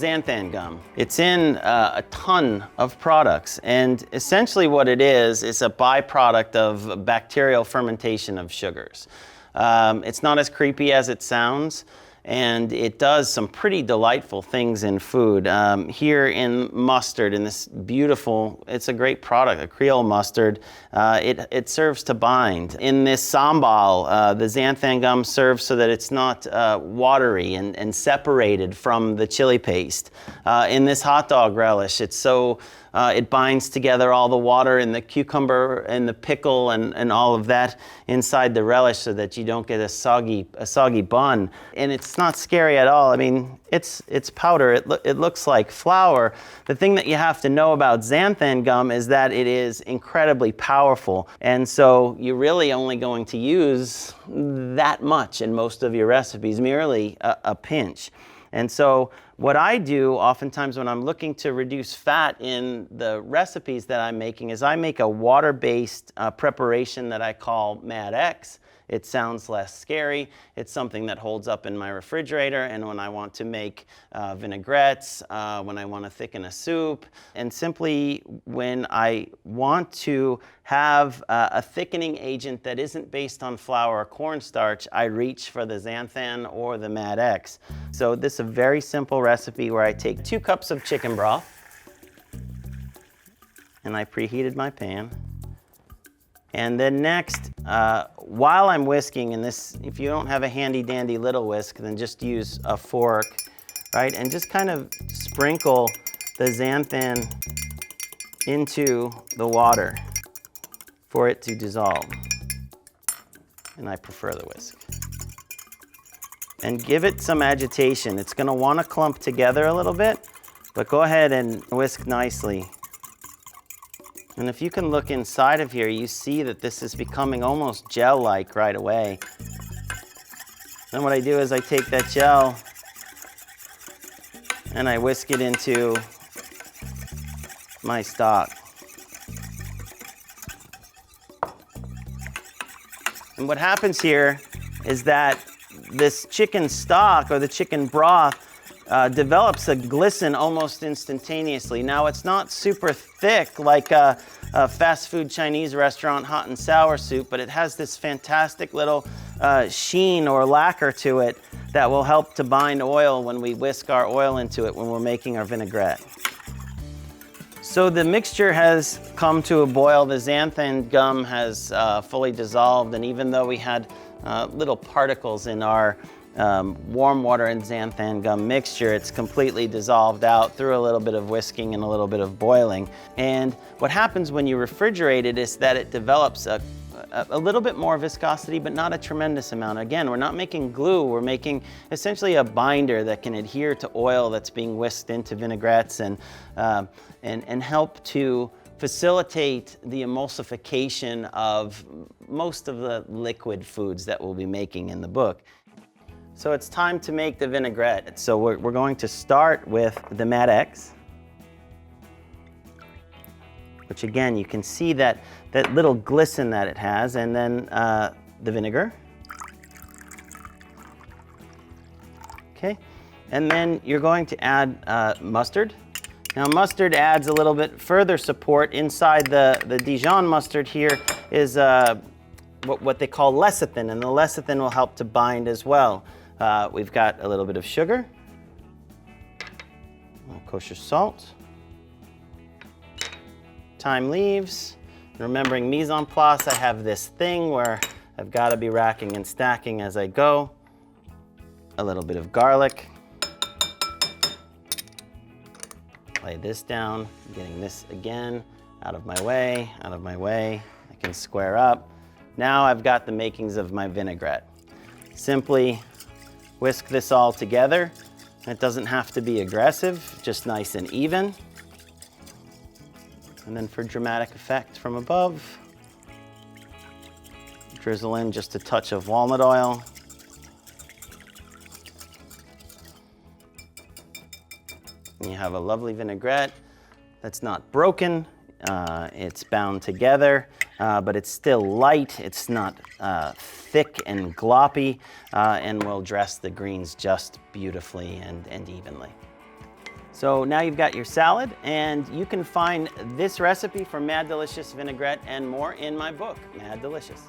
xanthan gum. It's in a ton of products, and essentially what it is a byproduct of bacterial fermentation of sugars. It's not as creepy as it sounds, and it does some pretty delightful things in food. Here in mustard, in this beautiful, it's a great product, a Creole mustard, it serves to bind. In this sambal, the xanthan gum serves so that it's not watery and separated from the chili paste. In this hot dog relish, it's so it binds together all the water in the cucumber and the pickle and all of that inside the relish so that you don't get a soggy bun. And it's not scary at all. I mean, it's powder. It looks like flour. The thing that you have to know about xanthan gum is that it is incredibly powerful. And so you're really only going to use that much in most of your recipes, merely a pinch. And so what I do oftentimes when I'm looking to reduce fat in the recipes that I'm making is I make a water-based preparation that I call Mad X. It sounds less scary. It's something that holds up in my refrigerator, and when I want to make vinaigrettes, when I want to thicken a soup, and simply when I want to have a thickening agent that isn't based on flour or cornstarch, I reach for the xanthan or the Mad X. So this is a very simple recipe where I take 2 cups of chicken broth, and I preheated my pan. And then next, while I'm whisking, and this, if you don't have a handy dandy little whisk, then just use a fork, right? And just kind of sprinkle the xanthan into the water for it to dissolve. And I prefer the whisk. And give it some agitation. It's gonna wanna clump together a little bit, but go ahead and whisk nicely. And if you can look inside of here, you see that this is becoming almost gel-like right away. Then what I do is I take that gel and I whisk it into my stock. And what happens here is that this chicken stock or the chicken broth develops a glisten almost instantaneously. Now, it's not super thick like a fast food Chinese restaurant hot and sour soup, but it has this fantastic little sheen or lacquer to it that will help to bind oil when we whisk our oil into it when we're making our vinaigrette. So the mixture has come to a boil. The xanthan gum has fully dissolved, and even though we had little particles in our warm water and xanthan gum mixture, it's completely dissolved out through a little bit of whisking and a little bit of boiling. And what happens when you refrigerate it is that it develops a little bit more viscosity, but not a tremendous amount. Again, we're not making glue, we're making essentially a binder that can adhere to oil that's being whisked into vinaigrettes and help to facilitate the emulsification of most of the liquid foods that we'll be making in the book. So it's time to make the vinaigrette. So we're going to start with the Mad X, which again, you can see that little glisten that it has, and then the vinegar. Okay, and then you're going to add mustard. Now mustard adds a little bit further support. Inside the Dijon mustard here is what they call lecithin, and the lecithin will help to bind as well. We've got a little bit of sugar, kosher salt, thyme leaves. Remembering mise en place, I have this thing where I've got to be racking and stacking as I go. A little bit of garlic. Lay this down, getting this again out of my way, out of my way. I can square up. Now I've got the makings of my vinaigrette. Simply whisk this all together. It doesn't have to be aggressive, just nice and even. And then for dramatic effect from above, drizzle in just a touch of walnut oil. And you have a lovely vinaigrette that's not broken. It's bound together, but it's still light. It's not thick and gloppy, and will dress the greens just beautifully and evenly. So now you've got your salad, and you can find this recipe for Mad Delicious Vinaigrette and more in my book, Mad Delicious.